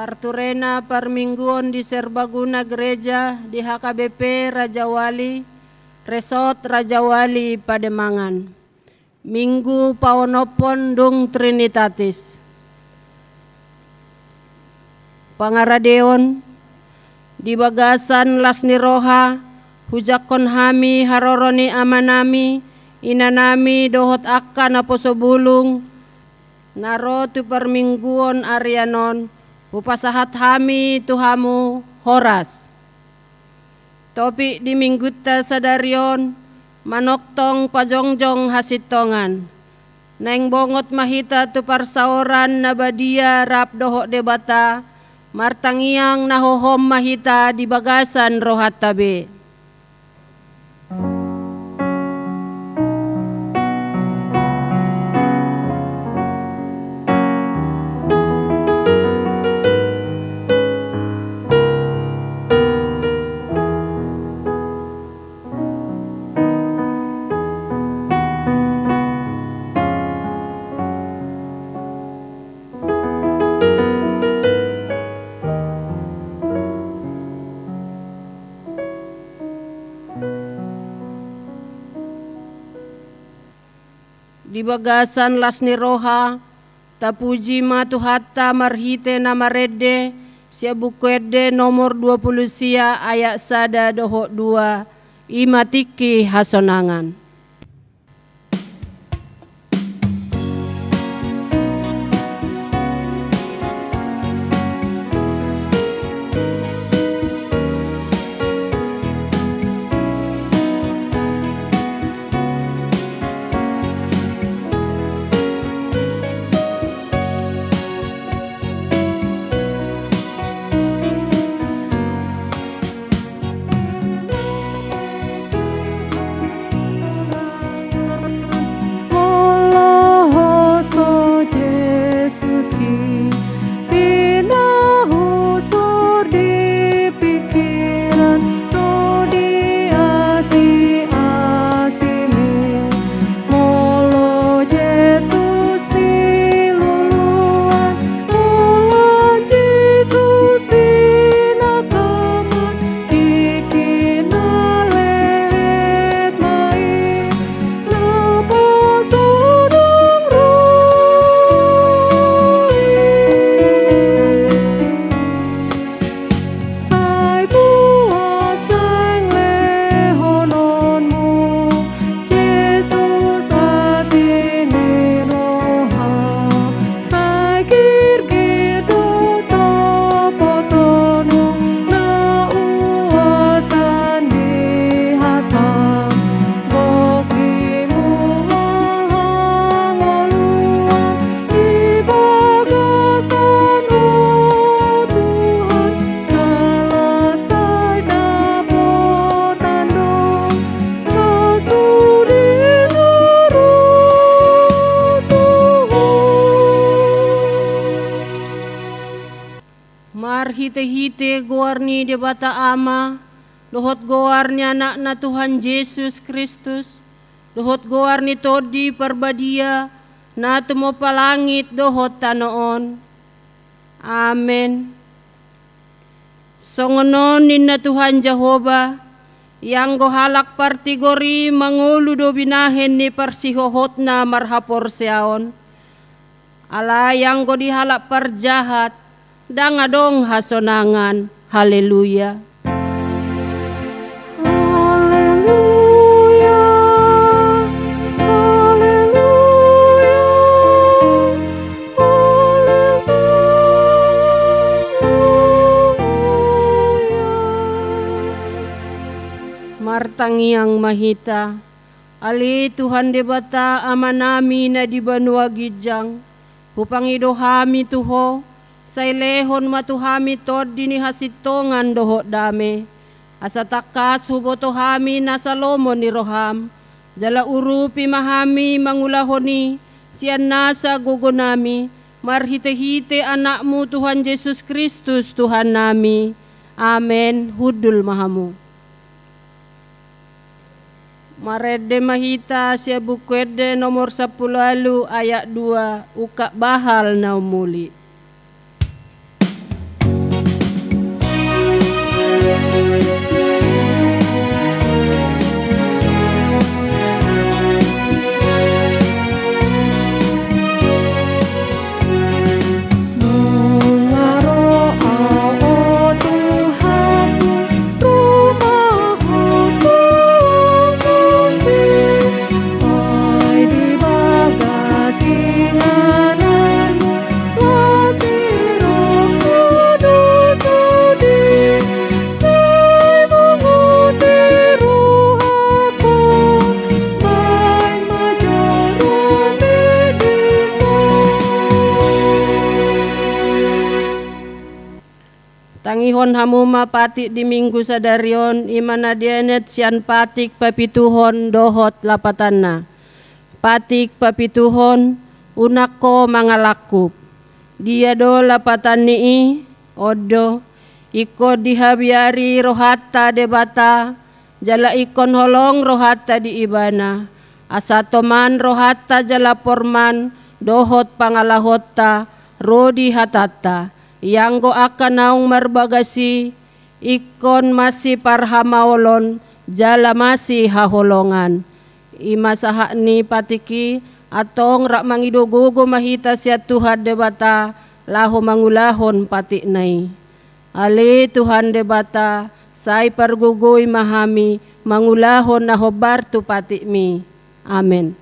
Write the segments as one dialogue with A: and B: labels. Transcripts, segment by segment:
A: Parturena Parmingguon di Serbaguna Gereja di HKBP Raja Wali, Resort Raja Wali Pademangan. Minggu Paonopon Dung Trinitatis. Pangaradeon di Bagasan Lasni Roha, hujakon hami haroroni amanami, inanami dohot akan aposo bulung, naro tu Parmingguon Arianon, upasahat hami tuhamu Horas. Topi di mingguta sadarion, manoktong pajongjong hasitongan. Neng bongot mahita tu parsaoran nabadia rap dohok debata, martangiang nahohom mahita di Bagasan rohat tabe. Di Bagasan Lasni Roha, tapuji matuhatta marhite namarede, sia bukwede nomor 20 sia ayak sada dohok 2, imatiki hasonangan. Hite-hite goarni debata ama, dohot goarni anak na Tuhan Yesus Kristus, dohot goarni todi perbadia, na tumo palangit dohot tanoon. Amen. Songonon ninna Tuhan Jehova, yang gohalak partigori mangulu do binahen ni parsihohot na marhapor seaon. Ala yang go dihalak parjahat, dangadong hasonangan. Haleluya.
B: Haleluya. Haleluya. Haleluya.
A: Martangiang mahita, ali Tuhan debata amanami na di banua gijang, hupangidohami tuho, sailehon matuhami tod dini hasitongan dohok dame, asa takas hubotohami nasalomo ni roham, jala urupi mahami mangulahoni, sian nasa gogonami, marhite-hite anakmu Tuhan Yesus Kristus Tuhan nami. Amen. Hudul mahamu. Marede mahita sia bukwede nomor 10 ayat 2 uka bahal naumuli. Tangihon hamuma patik di minggu sadarion imana dienet sian patik papituhon dohot lapatanna. Patik papituhon unako mangalakup. Dia do lapatan nii odo iko dihabiari rohata debata jala ikon holong rohata di ibana. Asatoman rohata jala porman dohot pangalahota rodi hatata. Yang go akan naung marbagasi ikon masih parhamaolon jala masih haholongan ima sahakni patiki atong rak mangidogogo mahita siat Tuhan debata laho mangulahon patik nai ale Tuhan debata sai pargugoy mahami mangulahon nahobar tu patik mi amen.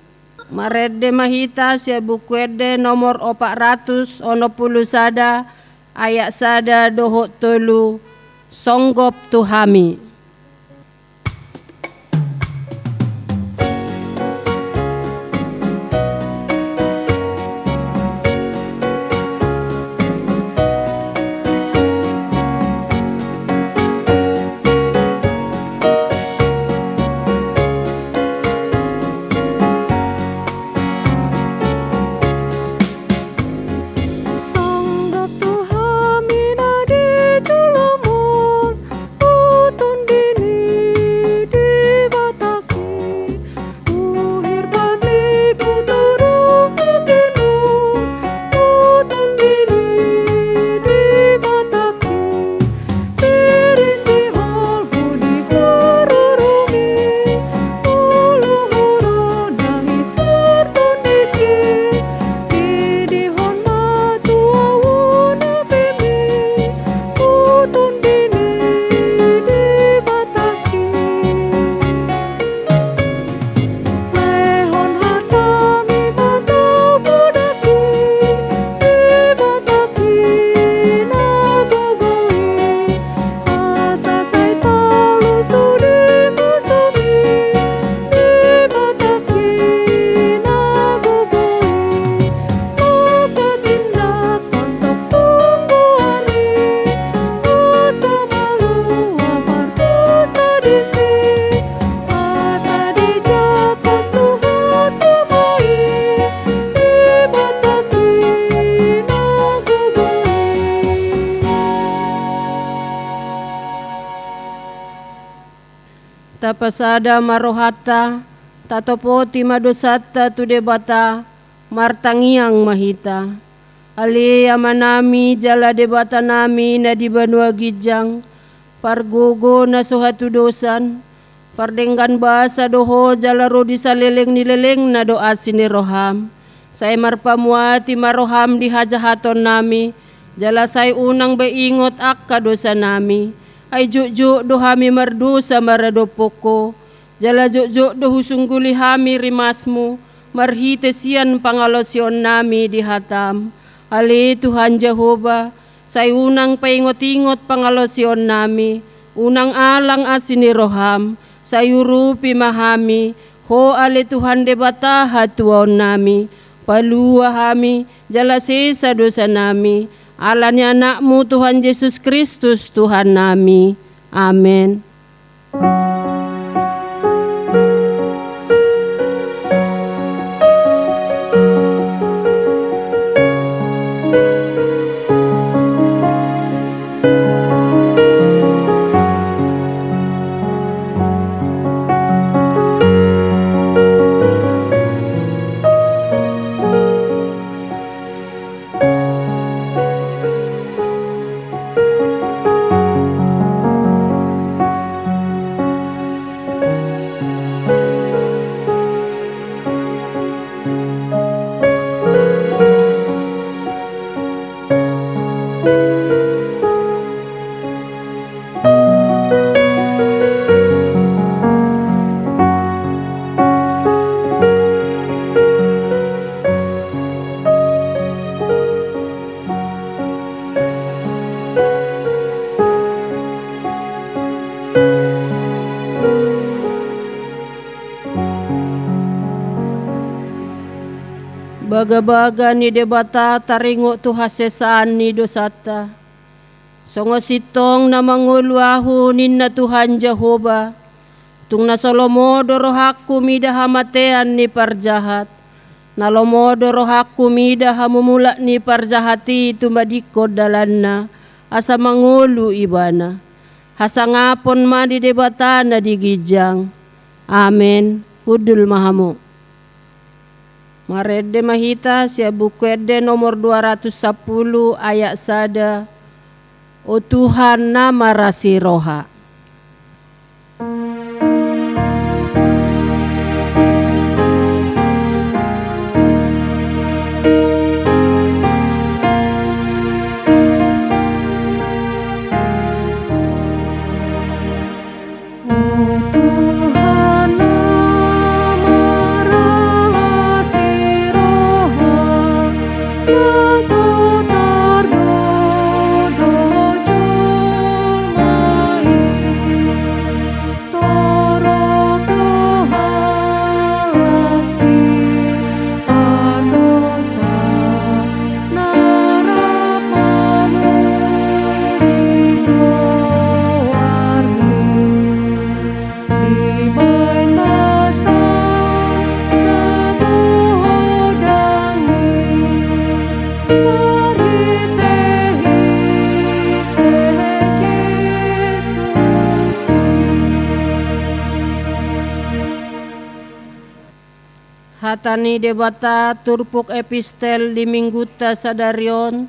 A: Marede mahita sia bukuede nomor 400 sada ayat sada dohot telu songgop tuhami.
B: Songgop tuhami nadi tulamon, utun dini di bataki, uhir bani kuturung kukinun, utun dini di bataki, tirinti hol budi kururungi, ulu horo dahi serton diki, idihon matu awuna pemi, utun dini di bataki. Lehon hatami mantau budaki, di bataki nagogoi, asa sai talu sudi musumi, di bataki nagogoi, apa tindak kontok tungguani, asa malu apartu sadisi, asa dijakon Tuhan tumai, di bataki nagogoi.
A: Tapasada marohata tatopoti madosata tu debata martangiang mahita. Ali amanami jala debata nami na di banua gijang pargogo na suhatu dosan pardenggan bahasa doho jala rodi saleleng nileleng na doa sini roham. Saya marpamuati maroham di hajahaton nami jala saya unang beingot akka dosa nami. Ay juk dohami mardosa maradopoko jala juk dohusungguli hami rimasmu marhite sian pangalosion nami di hatam. Ali Tuhan Jehova saya unang paingot-ingot pangalosion nami unang alang asini roham sayurupi mahami ho ale Tuhan debata hatuon nami palua hami jala sesa dosa nami alanya anakmu Tuhan Yesus Kristus Tuhan nami. Amin. Baga-baga ni debata taringo tu hasesaan ni dosata. Songo sitong na manguluahu ninna Tuhan Jehova. Tung na solomodo rohaku mida hamatean ni parjahat. Nalomodo rohaku mida hamumula ni parjahati tumadiko dalanna. Asa mangulu ibana. Hasangapon ma di debatana di gijang. Amen. Hudul mahamu. Marede mahita sia buku ede nomor 210 ayat sada. O Tuhan nama rasi roha. Hatani debata turpuk epistel di mingguta sadarion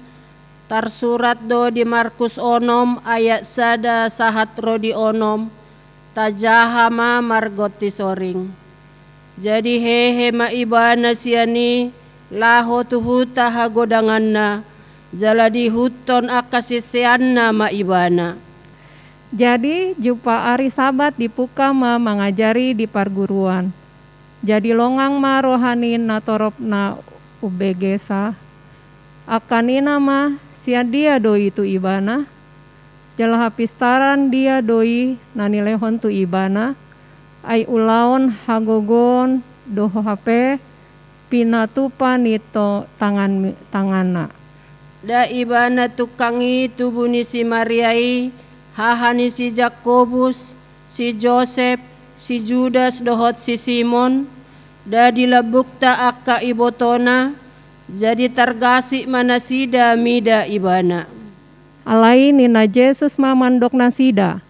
A: tarsurat do di Markus onom ayat sada sahat rodi onom tajahama margoti soring. Jadi hehe maibana siani laho tuhuta hagodanganna jaladi huton akasisianna maibana.
B: Jadi jupa ari sabat di Pukama mangajari di parguruan. Jadi longang ma rohanin na torop na ubegesa. Akanina ma sia dia doi tu ibana. Jalah pistaran dia doi nanilehon tu ibana. Ai ulaon hagogon doho hape pinatupa nito tangana.
A: Da ibana tukangi tubuni si Mariai hahani si Jakobus si Joseph si Judas dohot si Simon. Da dilabukta akka ibotona jadi targasi manasida mida ibana.
B: Alai nina Jesus mamandok nasida.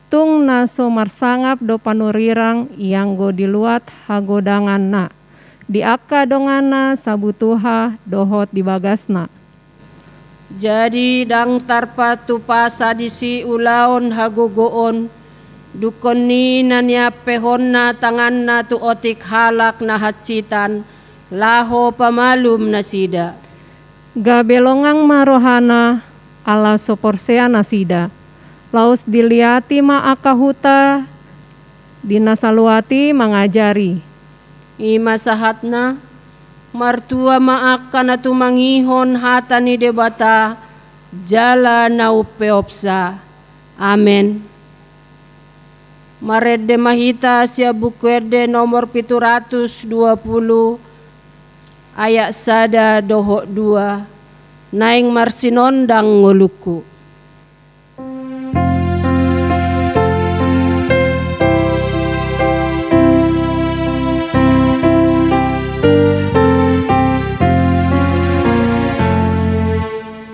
B: Tung naso marsangap do panurirang yang go diluat hagodangan na. Di akka dongana sabutuha dohot di bagasna.
A: Jadi dang tarpa tu pasadisi ulaon hagogoon. Dukon ni nanya pehon na tangan na tu otik halak na hacitan laho pamalum na sida.
B: Gabelongang marohana ala soporsea nasida. Laus diliati ma akahuta dinasaluati mangajari.
A: Ima sahatna martua maaka na tumangihon hata ni debata jala na upeopsa. Amen. Marede mahita sia buku ede nomor 720 ayat sada dohok 2 naing marsinondang nguluku.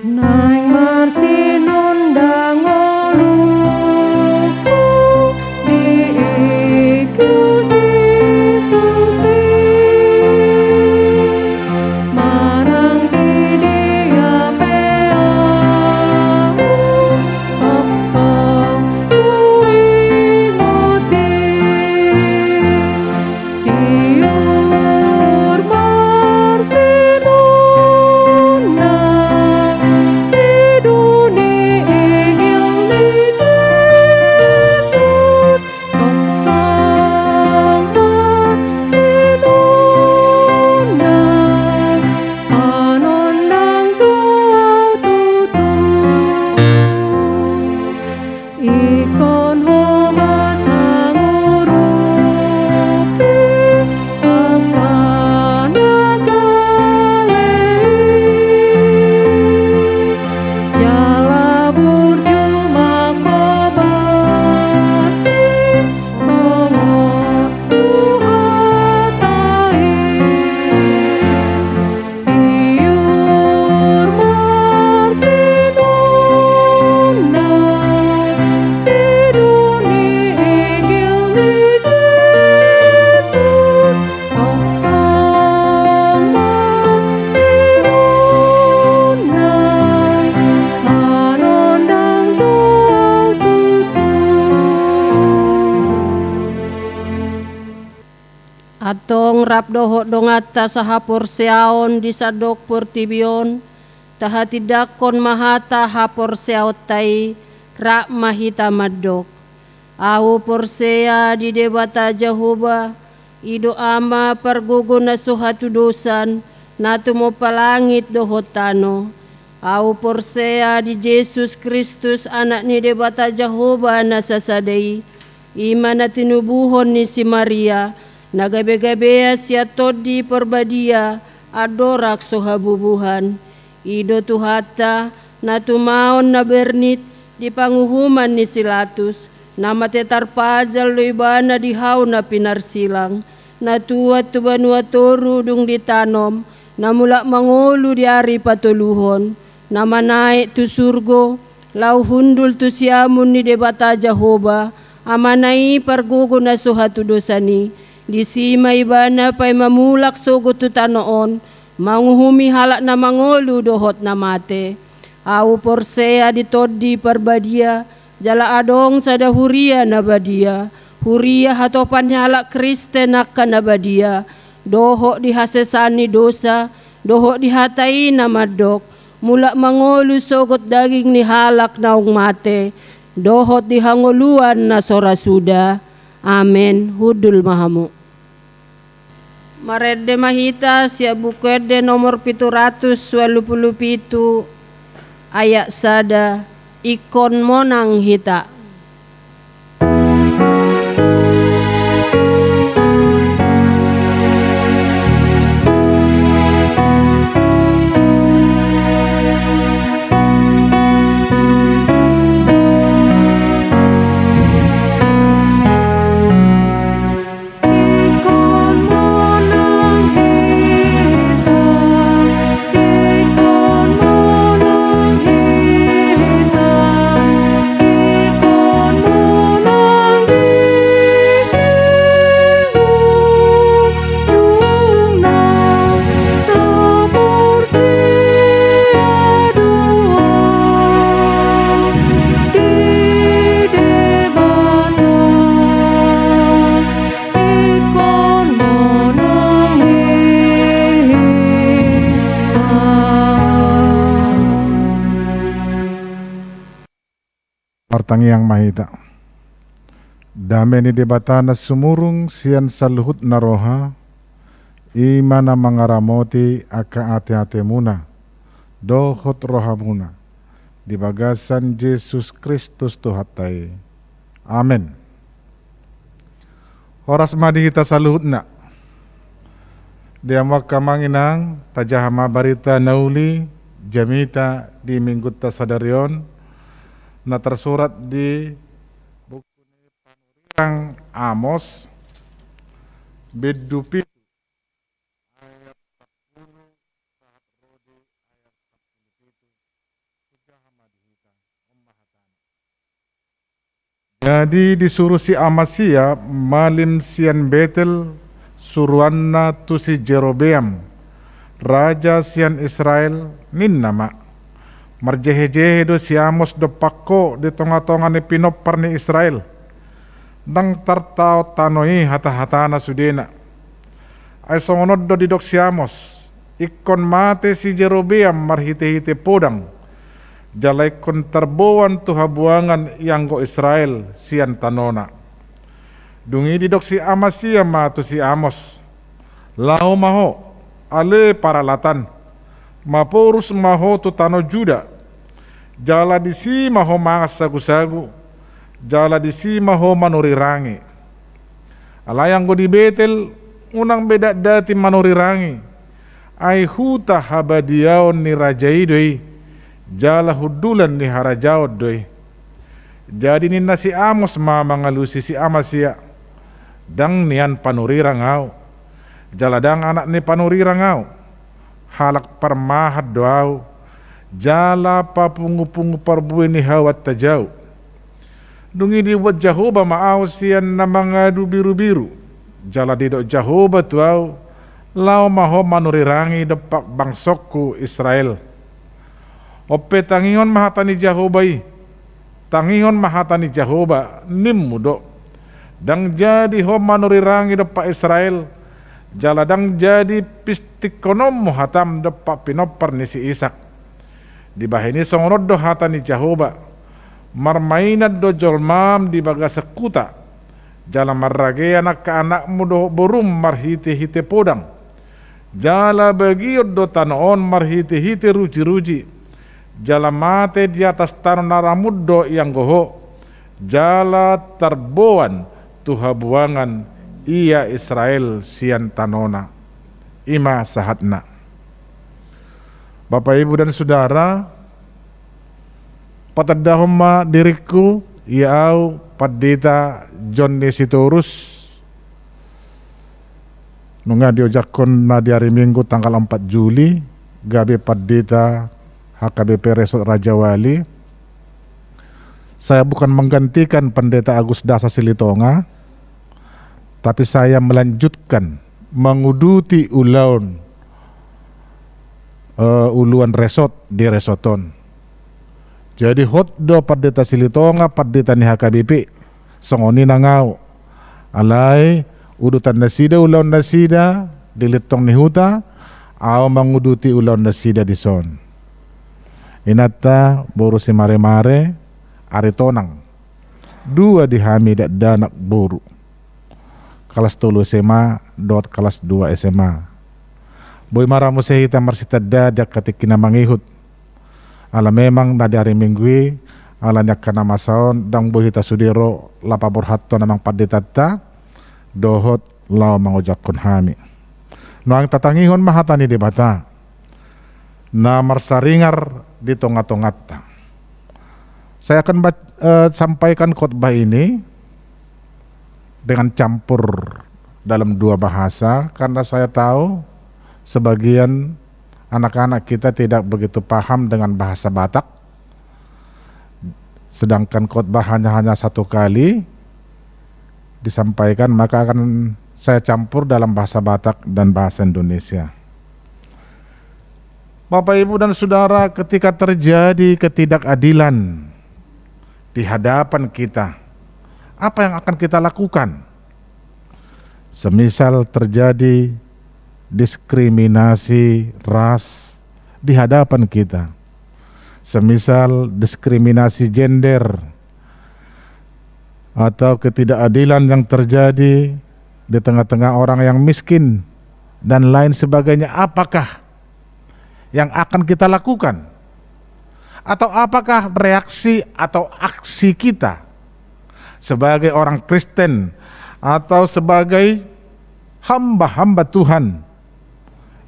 B: Naing marsinondang marang di dia pea
A: rap doho dongata sahapor seaon di sadok portibion tahatidakon mahata hapor seautai rak mahita madok. Au porsea di debata Jehovah ido ama pergugo na suhatu dosan natu mo palangit dohotano. Au porsea di Yesus Kristus anak ni debata Jehovah na sasadai ima na tinubuhon ni si Maria nagabe-gabea siya todi perbadia adorak sohabubuhan ido tuhata na tumaon na bernit di panguhuman ni Silatus na matetar pajal lo ibana di haw na pinarsilang na tuwat tubanua toru dung ditanom na mula mangolu di ari patuluhon na manaik tu surgo lau hundul tu siamun ni debata Jehovah amanai pargugo na suhatu dosani di sima ibana pay mamulak sogo tu tanoon manguhumi halak na mangolu dohot na mate. Au porsea di todi parbadia jala adong sada huria na badia huria hatopan halak Kristen akan na badia dohok dihasesani dosa dohok dihatai na madok mula mangolu sogot daging ni halak naung mate dohot dihangoluan na sorasuda. Amen. Hudul mahamu. Marede mahita sia bukede nomor 787 ayat sada ikon monang hita.
C: Martangi yang mahita dame ni debata na sumurung sian saluhut na roha imana mangaramoti aka ate-ate muna dohot roha muna di bagasan Yesus Kristus tuhatai. Amen. Horas madi kita saluhut na dia makamanginang tajahama barita nauli jamita di minggut tasadarion na tersurat di buku Panurang Amos bedupi ayat 10 sahat rodi ayat 17 jadi disuruh si Amasya malin sian Betel suruanna tu si Jerobeam raja sian Israel nin nama marjehe-jehe do si Amos do pakko di tonga-tonga ni pinopar ni Israel dang tartao tanoi hata-hatana sudena ay songonod do didok si Amos ikon mate si Jerobeam marhite-hite podang jalay kon tarbowan tu habuangan yang go Israel sian tanona dungi didok si Amasya matu si Amos lau maho ale paralatan mapurus maho tu tano Juda jala di si maho mangas sagu-sagu jala di si maho manurirangi alayang go di Betel unang beda dati manurirangi ay huta habadiaon ni rajai doi jala hudulan ni harajaod doi jadi ni nasi Amos mangalusi si Amasya dang nian panurirangau jala dang anak ni panurirangau halak parmahat doau jala papungu-pungu parbuin ni hawat tajau dungi di buat Jehovah maaw siyan na mga biru-biru jala di do Jehovah tuaw lao maho manurirangi depak bangsokku Israel ope tangihon mahatani Jehovah tangihon mahatani Jehovah nimmudo dang jadi ho manurirangi depak Israel jaladang jadi pistikonom hatam depak pinopar ni si Isak. Di bahini songonod do hata ni Jahoba. Marmainad do jolmam di baga sekuta. Jala marrage anak ka anakmu do borum marhiti-hiti podang. Jala bagiod do tanoon marhiti-hiti ruji-ruji. Jala mate di atas tanah naramuddo yang goho. Jala terboan tuha buangan ia Israel sian tanona ima sahatna. Bapak Ibu dan Saudara, patadahoma diriku iau padita John Nesitorus nunga diojakon na di hari Minggu tanggal 4 Juli gabe padita HKBP Resort Raja Wali. Saya bukan menggantikan Pendeta Agus Dasa Silitonga, tapi saya melanjutkan menguduti uluan resort di resoton. Jadi hot do Pendeta Silitonga, Pendeta ni HKBP songoni nangau alai udutan nasida ulaun nasida dilitong ni huta au menguduti ulaun nasida di son. Inata boru si mare-mare ari tonang dua dihami dak danak boru kelas 3 SMA dot kelas 2 SMA boy maramu sehita marsita dadak ketikina mangihut ala memang nadi hari Minggu ala nyakana masaon dang boy hita sudiro lapabor hatto namang padetata dohot lau mangojakon hami noang tatangihon mahatani debata na marsaringar di tongat-tongatta. Saya akan sampaikan khotbah ini dengan campur dalam dua bahasa karena saya tahu sebagian anak-anak kita tidak begitu paham dengan bahasa Batak. Sedangkan khotbah hanya satu kali disampaikan, maka akan saya campur dalam bahasa Batak dan bahasa Indonesia. Bapak Ibu dan Saudara, ketika terjadi ketidakadilan di hadapan kita, apa yang akan kita lakukan? Semisal terjadi diskriminasi ras di hadapan kita, semisal diskriminasi gender atau ketidakadilan yang terjadi di tengah-tengah orang yang miskin dan lain sebagainya, apakah yang akan kita lakukan? Atau apakah reaksi atau aksi kita sebagai orang Kristen atau sebagai hamba-hamba Tuhan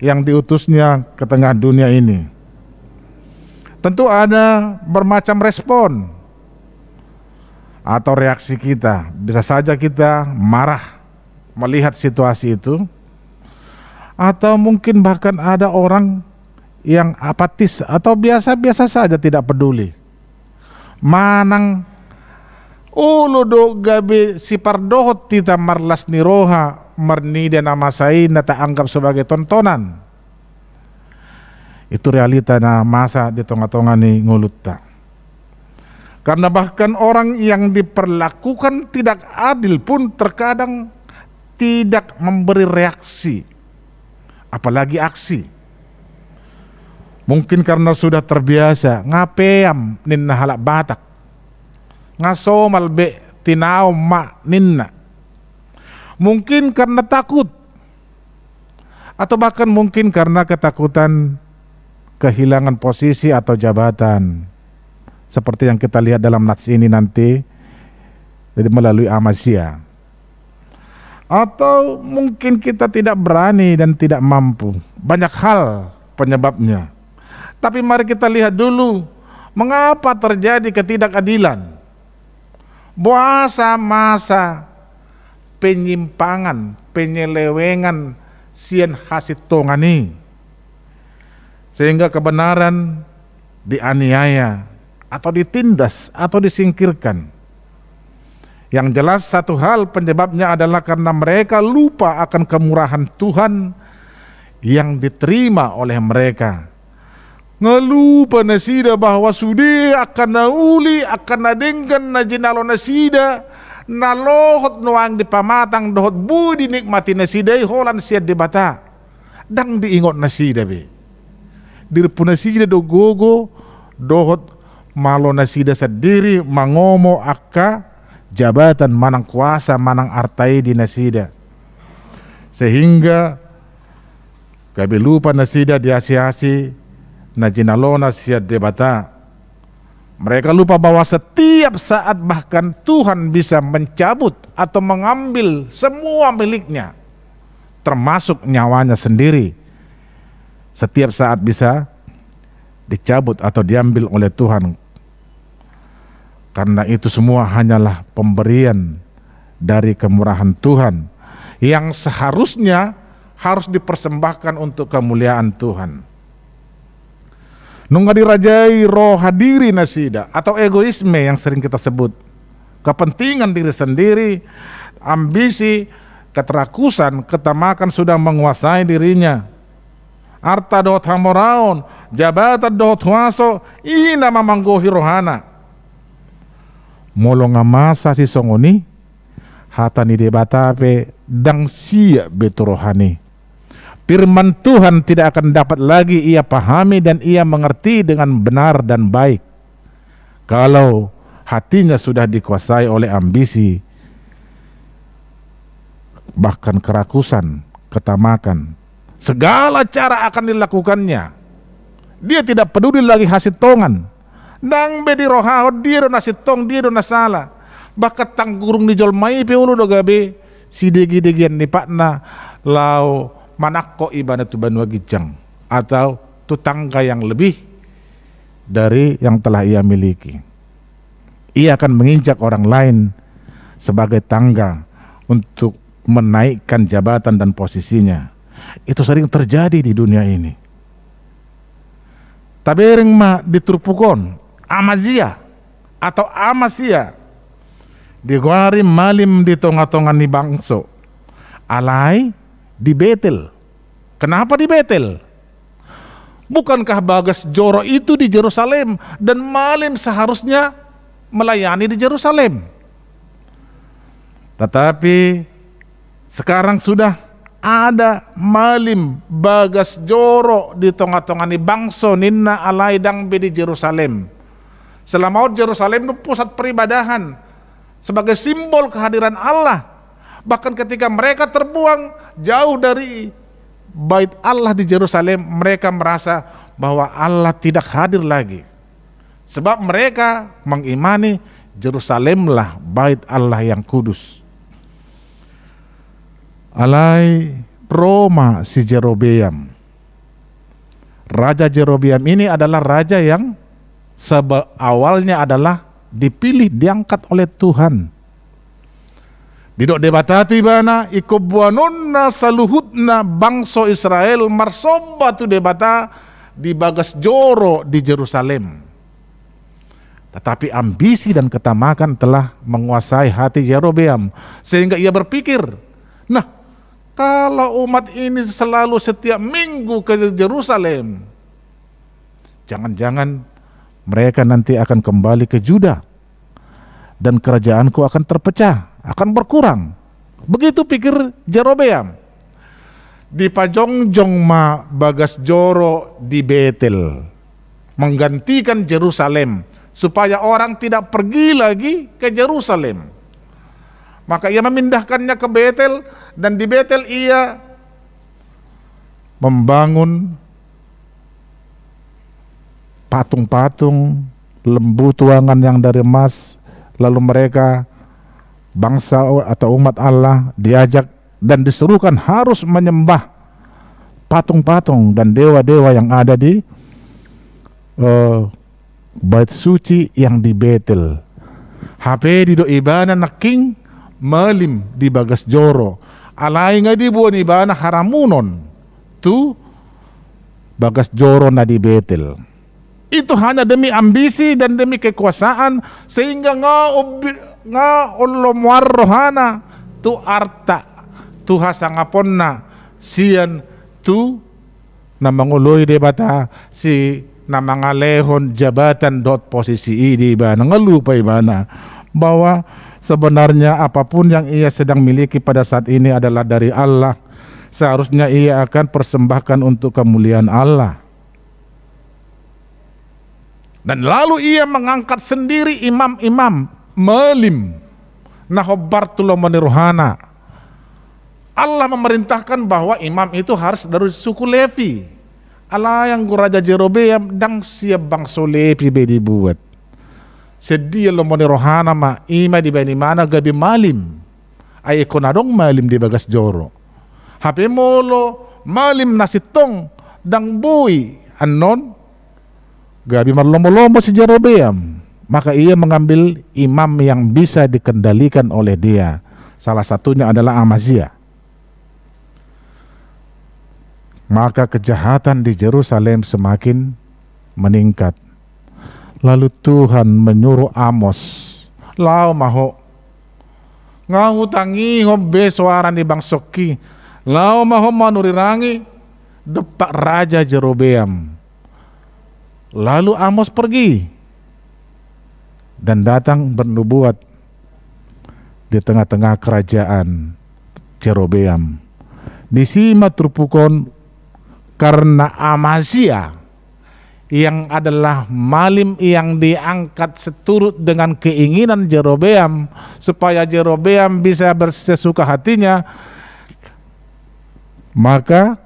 C: yang diutusnya ke tengah dunia ini? Tentu ada bermacam respon atau reaksi kita. Bisa saja kita marah melihat situasi itu, atau mungkin bahkan ada orang yang apatis atau biasa-biasa saja tidak peduli. Manang ulo do gabe si pardohot tita marlas niroha marni dan amasai na anggap sebagai tontonan. Itu realita na masa di tengah-tengah ni ngulutta. Karena bahkan orang yang diperlakukan tidak adil pun terkadang tidak memberi reaksi, apalagi aksi. Mungkin karena sudah terbiasa ngapeam ninna halak Batak, ngasomal be tinau mak ninna. Mungkin karena takut, atau bahkan mungkin karena ketakutan kehilangan posisi atau jabatan, seperti yang kita lihat dalam nats ini nanti, jadi melalui Amasya. Atau mungkin kita tidak berani dan tidak mampu. Banyak hal penyebabnya. Tapi mari kita lihat dulu mengapa terjadi ketidakadilan. Masa penyimpangan, penyelewengan sian hasit tongani, sehingga kebenaran dianiaya atau ditindas atau disingkirkan. Yang jelas satu hal penyebabnya adalah karena mereka lupa akan kemurahan Tuhan yang diterima oleh mereka. Ngelupa nasida bahwa sudah akan nauli akan nadenggan na jinalo nasida na lohot nuang di pamatang dohot budi nikmati nasida holan siad di bata dang diingot nasida be dirpu nasida do gogo dohot malo nasida sendiri mangomo akka jabatan manang kuasa manang artai di nasida sehingga gabe lupa nasida diasi-asi na jinalona siad di bata. Mereka lupa bahwa setiap saat bahkan Tuhan bisa mencabut atau mengambil semua miliknya, termasuk nyawanya sendiri. Setiap saat bisa dicabut atau diambil oleh Tuhan. Karena itu semua hanyalah pemberian dari kemurahan Tuhan yang seharusnya harus dipersembahkan untuk kemuliaan Tuhan. Nungga dirajai roh hadiri nasida atau egoisme yang sering kita sebut, kepentingan diri sendiri, ambisi, keterakusan, ketamakan sudah menguasai dirinya. Arta dohot hamoraon, jabatan dohot huaso, ina mamanggohi rohana. Molo ngamasa si songoni, hatani debatape dang sia betu rohani. Firman Tuhan tidak akan dapat lagi ia pahami dan ia mengerti dengan benar dan baik kalau hatinya sudah dikuasai oleh ambisi, bahkan kerakusan, ketamakan. Segala cara akan dilakukannya. Dia tidak peduli lagi hasil tongan. Nang bedi rohahot dia do nasitong dia do nasala. Bakat tanggurung di jolmai pe ulu do gabe sidegi-degian ni pakna lau manakko ibadah tu banua gijang atau tetangga yang lebih dari yang telah ia miliki. Ia akan menginjak orang lain sebagai tangga untuk menaikkan jabatan dan posisinya. Itu sering terjadi di dunia ini. Tabering ma diturpukon amazia atau amasia diguari malim di tonga-tongan ni bangso alai di Betel. Kenapa di Betel? Bukankah Bagas Joro itu di Yerusalem dan malim seharusnya melayani di Yerusalem? Tetapi sekarang sudah ada malim Bagas Joro di tengah-tengah ni bangso ninna alai dang be di Yerusalem. Selama Yerusalem itu pusat peribadahan sebagai simbol kehadiran Allah. Bahkan ketika mereka terbuang jauh dari bait Allah di Yerusalem, mereka merasa bahwa Allah tidak hadir lagi. Sebab mereka mengimani Yerusalemlah bait Allah yang kudus. Alai Roma si Jerobeam. Raja Jerobeam ini adalah raja yang awalnya adalah dipilih, diangkat oleh Tuhan. Didok debatati bana ikobuanonna saluhutna bangso Israel marsoba tu debata di Bagas Joro di Yerusalem. Tetapi ambisi dan ketamakan telah menguasai hati Yerobeam sehingga ia berpikir, nah kalau umat ini selalu setiap minggu ke Yerusalem, jangan-jangan mereka nanti akan kembali ke Juda dan kerajaanku akan terpecah, akan berkurang. Begitu pikir Jerobeam. Di pajongjong ma Bagas Joro di Betel, menggantikan Yerusalem supaya orang tidak pergi lagi ke Yerusalem. Maka ia memindahkannya ke Betel, dan di Betel ia membangun patung-patung lembu tuangan yang dari emas. Lalu mereka, bangsa atau umat Allah, diajak dan disuruhkan harus menyembah patung-patung dan dewa-dewa yang ada di bait suci yang di Betel. HP di do ibana naking malim di Bagas Joro. Alai nga di buon ibana haramunon tu Bagas Joro na di Betel. Itu hanya demi ambisi dan demi kekuasaan, sehingga nga ulomwar rohana tu arta tu hasangaponna sian tu na manguloy debata si na mangalehon jabatan dot posisi idi ba nangalupay ba na bahwa sebenarnya apapun yang ia sedang miliki pada saat ini adalah dari Allah. Seharusnya ia akan persembahkan untuk kemuliaan Allah. Dan lalu ia mengangkat sendiri imam-imam melim nahobartulomani rohana. Allah memerintahkan bahwa imam itu harus dari suku Levi. Allah yang Raja Jerobeam dang siap bangsa Levi be dibuat. Sedia lomoni rohana ma ima di bani mana gabi malim. Ay konadong malim di bagas joro. Hape molo malim nasitong dang bui anon gabi marlomo-lomo si Jerobeam. Maka ia mengambil imam yang bisa dikendalikan oleh dia. Salah satunya adalah Amazia. Maka kejahatan di Yerusalem semakin meningkat. Lalu Tuhan menyuruh Amos, lau maho ngahutangi hobe suara di bangsoki, lau maho manurirangi depak Raja Jerobeam. Lalu Amos pergi dan datang bernubuat di tengah-tengah kerajaan Jerobeam. Disimat rupukon karena Amazia yang adalah malim yang diangkat seturut dengan keinginan Jerobeam supaya Jerobeam bisa bersesuka hatinya, maka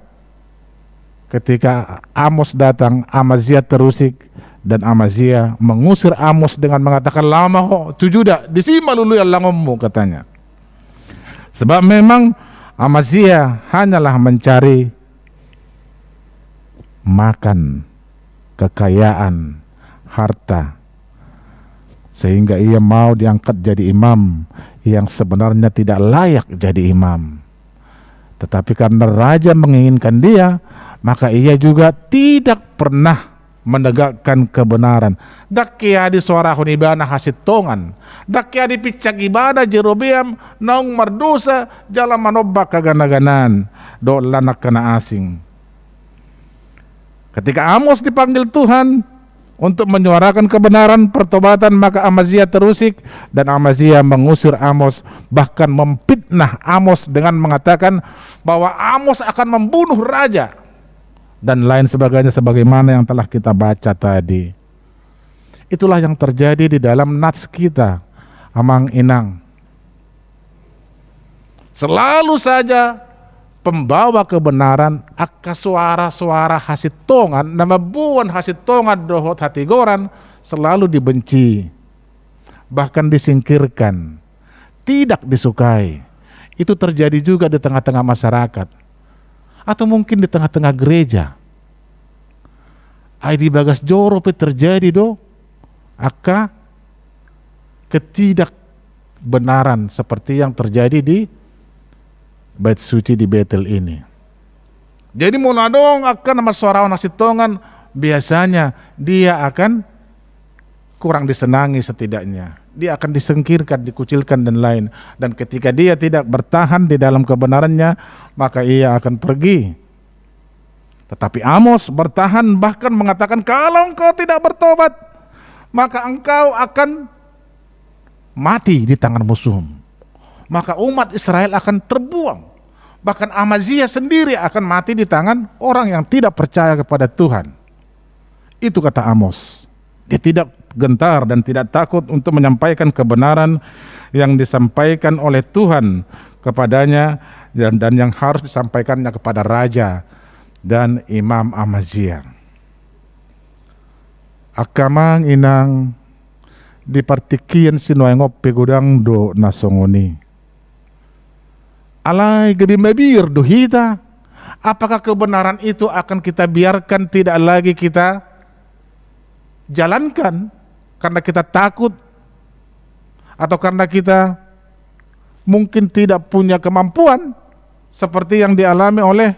C: ketika Amos datang, Amazia terusik dan Amazia mengusir Amos dengan mengatakan, lama kok tujuda disima lulu yang langommu, katanya. Sebab memang Amazia hanyalah mencari makan, kekayaan, harta, sehingga ia mau diangkat jadi imam yang sebenarnya tidak layak jadi imam. Tetapi karena raja menginginkan dia, maka ia juga tidak pernah menegakkan kebenaran. Dakya di suara hunibana hasitongan, dakya di picak ibadah Jerobeam naung mardosa jalan manobak kagana-ganan do lanak kena asing. Ketika Amos dipanggil Tuhan untuk menyuarakan kebenaran pertobatan, maka Amazia terusik dan Amazia mengusir Amos, bahkan memfitnah Amos dengan mengatakan bahwa Amos akan membunuh raja dan lain sebagainya sebagaimana yang telah kita baca tadi. Itulah yang terjadi di dalam nats kita, amang inang. Selalu saja pembawa kebenaran akka suara-suara hasitongan, nama buan hasitongan dohot hati goran selalu dibenci, bahkan disingkirkan, tidak disukai. Itu terjadi juga di tengah-tengah masyarakat, atau mungkin di tengah-tengah gereja. Di bagas joro terjadi do akka ketidakbenaran seperti yang terjadi di bait suci di Betel ini. Jadi monadong akan nama suara nasitongan, biasanya dia akan kurang disenangi setidaknya. Dia akan disingkirkan, dikucilkan dan lain. Dan ketika dia tidak bertahan di dalam kebenarannya, maka ia akan pergi. Tetapi Amos bertahan, bahkan mengatakan kalau engkau tidak bertobat, maka engkau akan mati di tangan musuhmu. Maka umat Israel akan terbuang. Bahkan Amazia sendiri akan mati di tangan orang yang tidak percaya kepada Tuhan. Itu kata Amos. Dia tidak gentar dan tidak takut untuk menyampaikan kebenaran yang disampaikan oleh Tuhan kepadanya dan yang harus disampaikannya kepada raja dan Imam Amazia. Akamang inang dipartikian sinuayngop pegudang do nasongoni. Alai gede mabir dohita. Apakah kebenaran itu akan kita biarkan tidak lagi kita jalankan karena kita takut atau karena kita mungkin tidak punya kemampuan seperti yang dialami oleh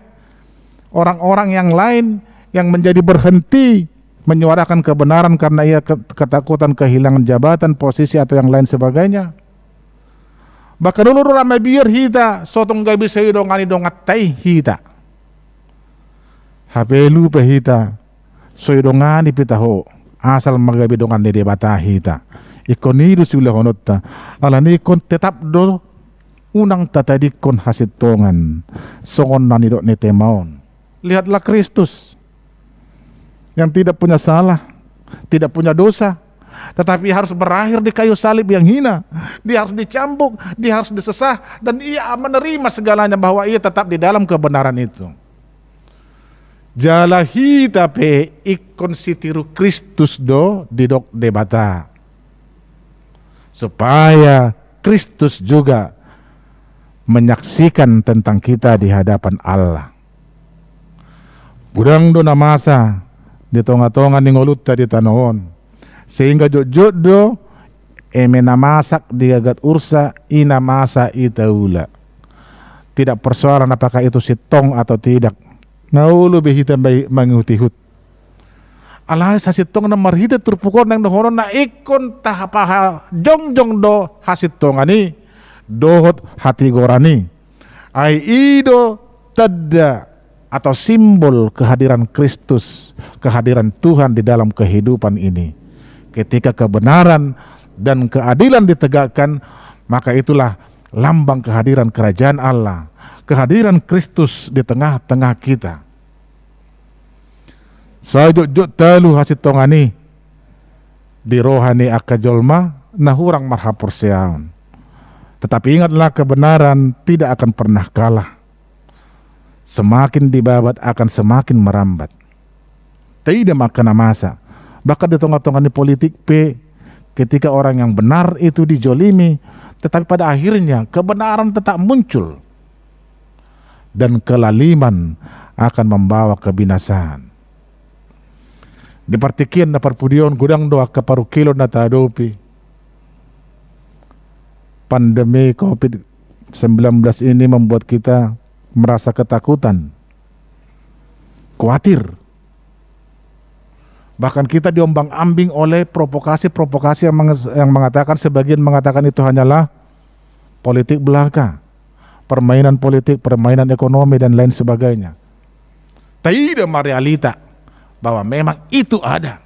C: orang-orang yang lain yang menjadi berhenti menyuarakan kebenaran karena ia ketakutan kehilangan jabatan, posisi atau yang lain sebagainya. Bahkan dulu ramai biar hita sotong gabi sayudongani dongat tai hita hapelu pehita sayudongani pitaho asal magabi dongan de bata hita. ikon hidu sulah honotta alani ikon tetap do unang tatadikon hasitongan songon nanidok netemaon. Lihatlah Kristus yang tidak punya salah, tidak punya dosa, tetapi harus berakhir di kayu salib yang hina. Dia harus dicambuk, dia harus disesah, dan ia menerima segalanya bahwa ia tetap di dalam kebenaran itu. Jalahi tapi ikon sitiru Kristus do didok debata, supaya Kristus juga menyaksikan tentang kita di hadapan Allah. Budang do namasa di tonga-tonga ni ngolut tadi tanoon, sehingga jod do namasak di gagat ursa ina masa itaula. Tidak persoalan apakah itu sitong atau tidak. Naulu behita mangutihut. Alahai sasitong na marhita turpukon nang dohoron na ikon tahapaha jongjong do hasitong ani dohot hati gorani. Ai ido tada atau simbol kehadiran Kristus, kehadiran Tuhan di dalam kehidupan ini. Ketika kebenaran dan keadilan ditegakkan, maka itulah lambang kehadiran kerajaan Allah, kehadiran Kristus di tengah-tengah kita. Sajok talu hasitongani di rohani akajolma nahurang marhapur seaun. Tetapi ingatlah, kebenaran tidak akan pernah kalah. Semakin dibabat akan semakin merambat. Tidak makan masa. Bahkan di tengah-tengah politik ketika orang yang benar itu dijolimi, tetapi pada akhirnya kebenaran tetap muncul. Dan kelaliman akan membawa kebinasaan. Di partikian na parpudion gudang doa kaparukilon na tadopi. Pandemi COVID-19 ini membuat kita merasa ketakutan, khawatir. Bahkan kita diombang-ambing oleh provokasi-provokasi yang mengatakan, sebagian mengatakan itu hanyalah politik belaka, permainan politik, permainan ekonomi dan lain sebagainya. Tidak realita bahwa memang itu ada.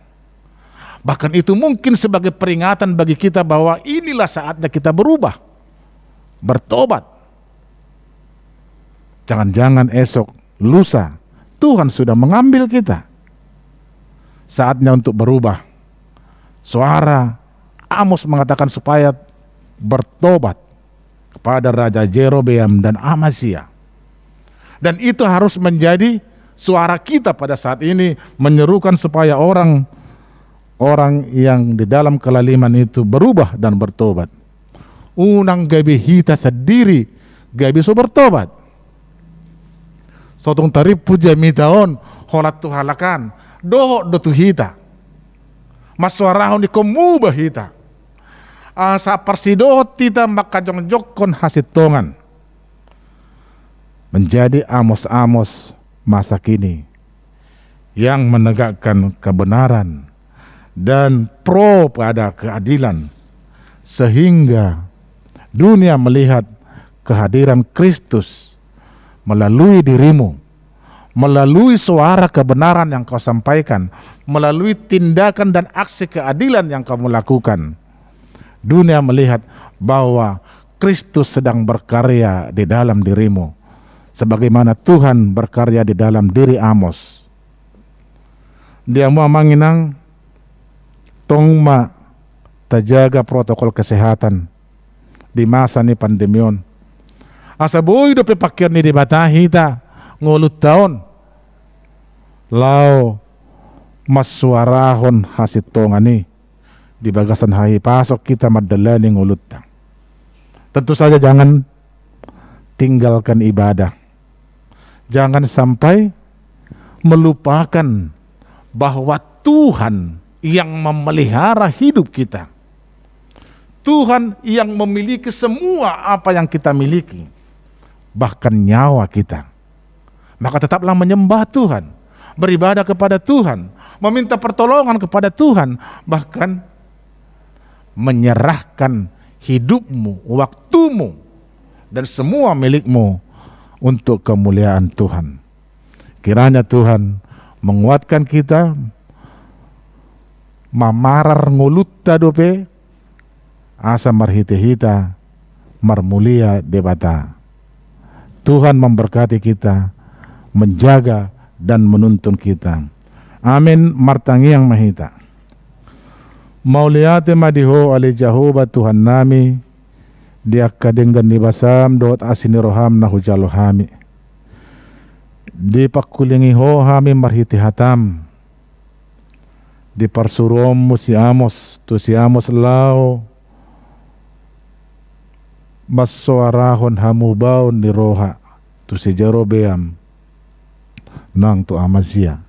C: Bahkan itu mungkin sebagai peringatan bagi kita bahwa inilah saatnya kita berubah, bertobat. Jangan-jangan esok, lusa, Tuhan sudah mengambil kita. Saatnya untuk berubah. Suara Amos mengatakan supaya bertobat kepada Raja Jerobeam dan Amazia. Dan itu harus menjadi suara kita pada saat ini, menyerukan supaya orang yang di dalam kelaliman itu berubah dan bertobat. Unang gabi hita sendiri gabi so bertobat. Sotong tarip puja mitaon holat tuhalakan doho do tuhita. Maswarahon di komuba hita. Sa persidoho tita makajongjokon hasitongan. Menjadi Amos-Amos masa kini yang menegakkan kebenaran dan pro pada keadilan, sehingga dunia melihat kehadiran Kristus melalui dirimu, melalui suara kebenaran yang kau sampaikan, melalui tindakan dan aksi keadilan yang kamu lakukan. Dunia melihat bahwa Kristus sedang berkarya di dalam dirimu, sebagaimana Tuhan berkarya di dalam diri Amos. Dia mau manginang tongma terjaga protokol kesehatan di masa ni pandemion. Asa boy do pepakir ni di batahi ta ngulut taon. Lao maswarahon hasitongan ni di bagasan hai pasok kita madalani ngulut ta. Tentu saja jangan tinggalkan ibadah. Jangan sampai melupakan bahwa Tuhan yang memelihara hidup kita. Tuhan yang memiliki semua apa yang kita miliki, bahkan nyawa kita. Maka tetaplah menyembah Tuhan, beribadah kepada Tuhan, meminta pertolongan kepada Tuhan, bahkan menyerahkan hidupmu, waktumu, dan semua milikmu untuk kemuliaan Tuhan. Kiranya Tuhan menguatkan kita, mamarar ngulut dope asa marhite hita marmulia debata. Tuhan memberkati kita, menjaga dan menuntun kita. Amin. Martangi yang mahita. Mauliate madiho ale Jehovah Tuhan nami, dia kadenggan ni basam dot asini roham na hujalo hami. Di pakulingi ho hami marhiti hatam. Di parsurom mo si Amos, tu si Amos lao masoarahon hamubao ni roha, tu si Jerobeam nang tu Amazia.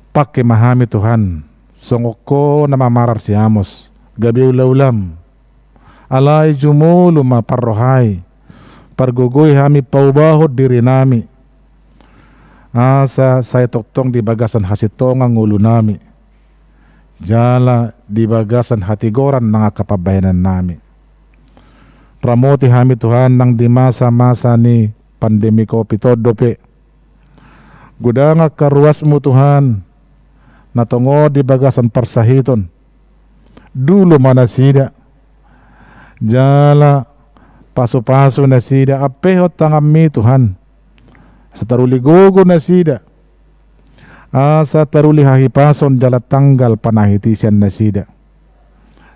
C: Pakai mahami Tuhan, songoko na mamarar si Amos, gabi ulaulam, alay jumulu maparrohay, pargugoy hami paubahod diri nami, asa saya toktong di bagasan hasitong ang ulo nami, jala di bagasan hatigoran ng kapabayanan nami. Ramoti hami Tuhan nang di masa-masa ni pandemi COVID-19. Gudanga karuas mo Tuhan, natongo di bagasan parsahiton. Dulo manasida, jala paso-paso na sida, apehot tangami Tuhan. Sa taruli gogo na sida, sa taruli hahipason jala tanggal panahitisian na sida.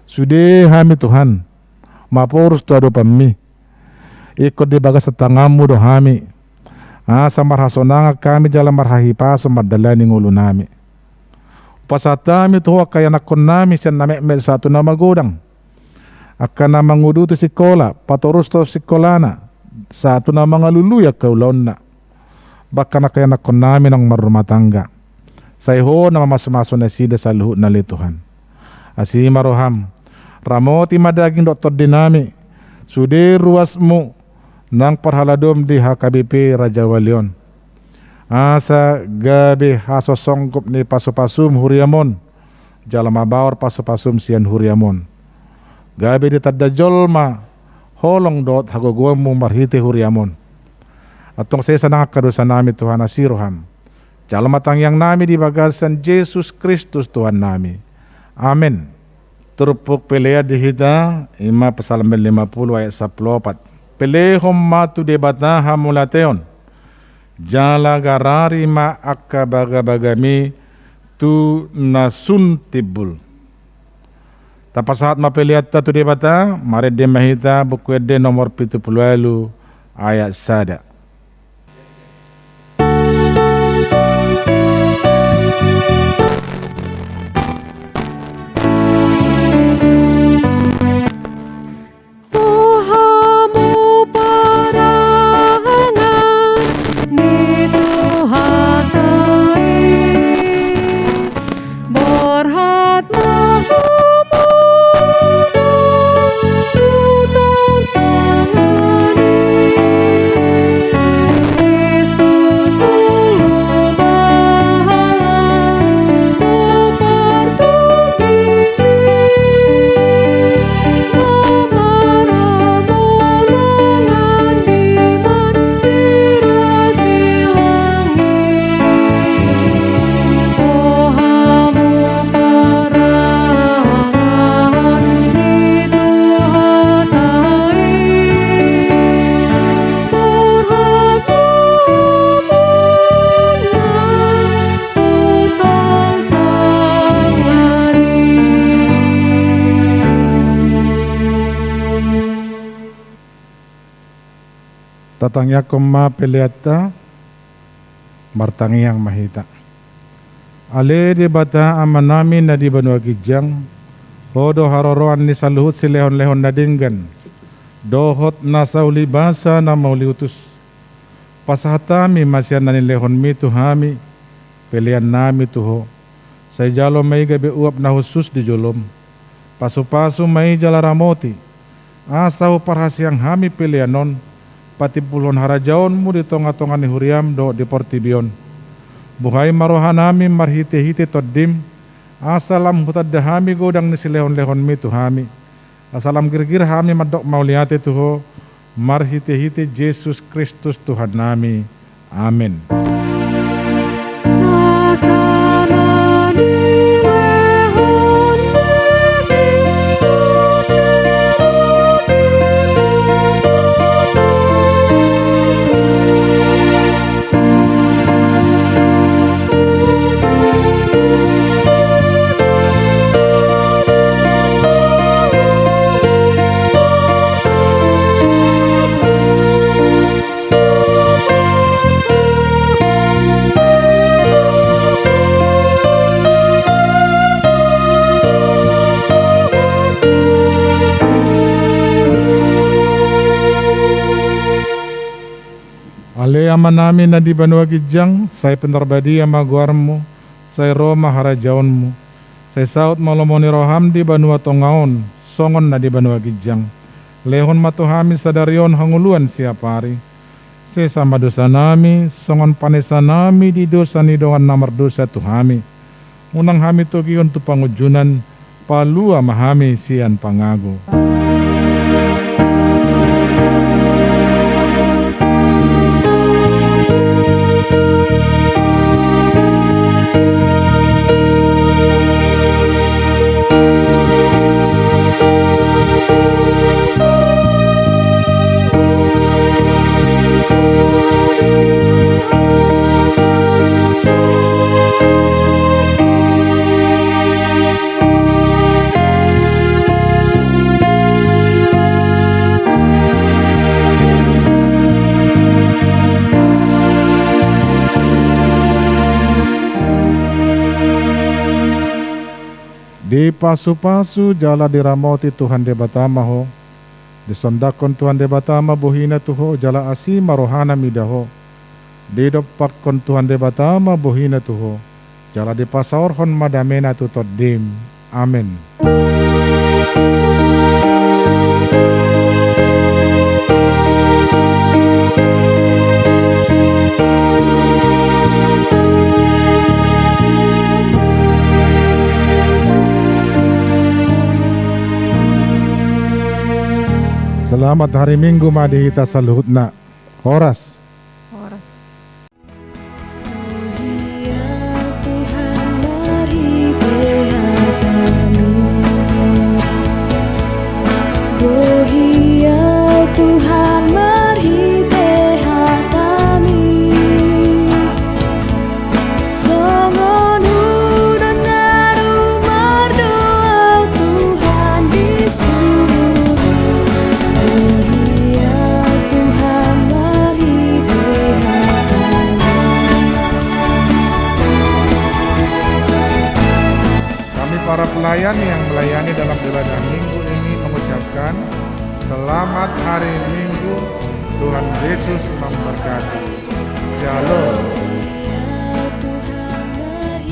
C: Sude hami Tuhan, maporos tu ado pami, ikot di bagas sa tangamu do hami, sa marhasonanga kami jala marhahipason madala ning ulo nami. Pasatami tuho kaya nakon nami siya namemel sa ato na magodang, aka na manguduto si kola, patoros to si kolana, sa ato na mga luluya kaulon na. Baka na kaya nakon namin ang marumatangga. Sa iho na mamasmaso na sida sa luhut na lituhan. Asi maroham, ramoti madaging doktor dinami, sude ruas mo ng parhaladom di HKBP Raja Walion. Asa gabi hasosongkop ni pasupasum huriamon, jalamabawar pasupasum siyan huriamon. Gabi di tadajolma, holong dot hagoguam mo marhiti huriamon. Atong sa isa nakakarusa nami Tuhan asiroham. Jalamatang yang nami di bagasan Jesus Kristus Tuhan nami. Amin. Turupok pelea di hita, ima pasalam 50 ayat 14. Pelehom matu debata hamulateon. Jala garari ma akka bagabagami tu nasun tibul. Tapasahat mapeliat tu debata, mari de mahita buku de nomor 70 ayat sada. Tatangya koma peliata martangi yang mahita. Ale di bata amanami na di banua gijang, hodo haroroan ni saluhut si lehon-lehon na dinggan, dohot na sauli basa na mauliutus. Pasahatami masyan na ni lehon mi tuhami, pelian nami tuho. Sa jalo may gabi uap na husus di jolom, pasu-pasu may jalaramoti, asaw parhasyang hami pelianon, pati pulon harajaon mu di tonga-tonga ni huriam do di portibion. Buhay marohanami marhite-hite toddim, asalam hutad dahami godang ni silehon-lehon mi tuhami. Asalam girgir hami madok mauliate tuho, marhite-hite Jesus Kristus Tuhan nami. Amin.
B: Asalam di lehon mi
C: Sai amanami na di banua gijang, sai penerbadi amaguarmu, sai Roma harajaunmu, sai saut malomoni roham di banua tongaon, songon na di banua gijang. Lehon matuhami sadarion hanguluan siapari. Se sama dosa nami, songon panesa nami di dosa ni dongan namar dosa tuhami. Unang hami togion tu pangujunan, palua mahami sian pangago. Di pasu-pasu jala diramoti Tuhan debatama ho, disondakon Tuhan debatama bohina tuho jala asima rohana midaho, didopakon Tuhan debatama bohina tuho, jala dipasaorhon madamena tutoddim. Amin. Selamat hari Minggu madihita saluhutna. Horas.
B: Horas.
C: Para pelayan yang melayani dalam ibadah minggu ini mengucapkan selamat hari Minggu, Tuhan Yesus memberkati. Shalom.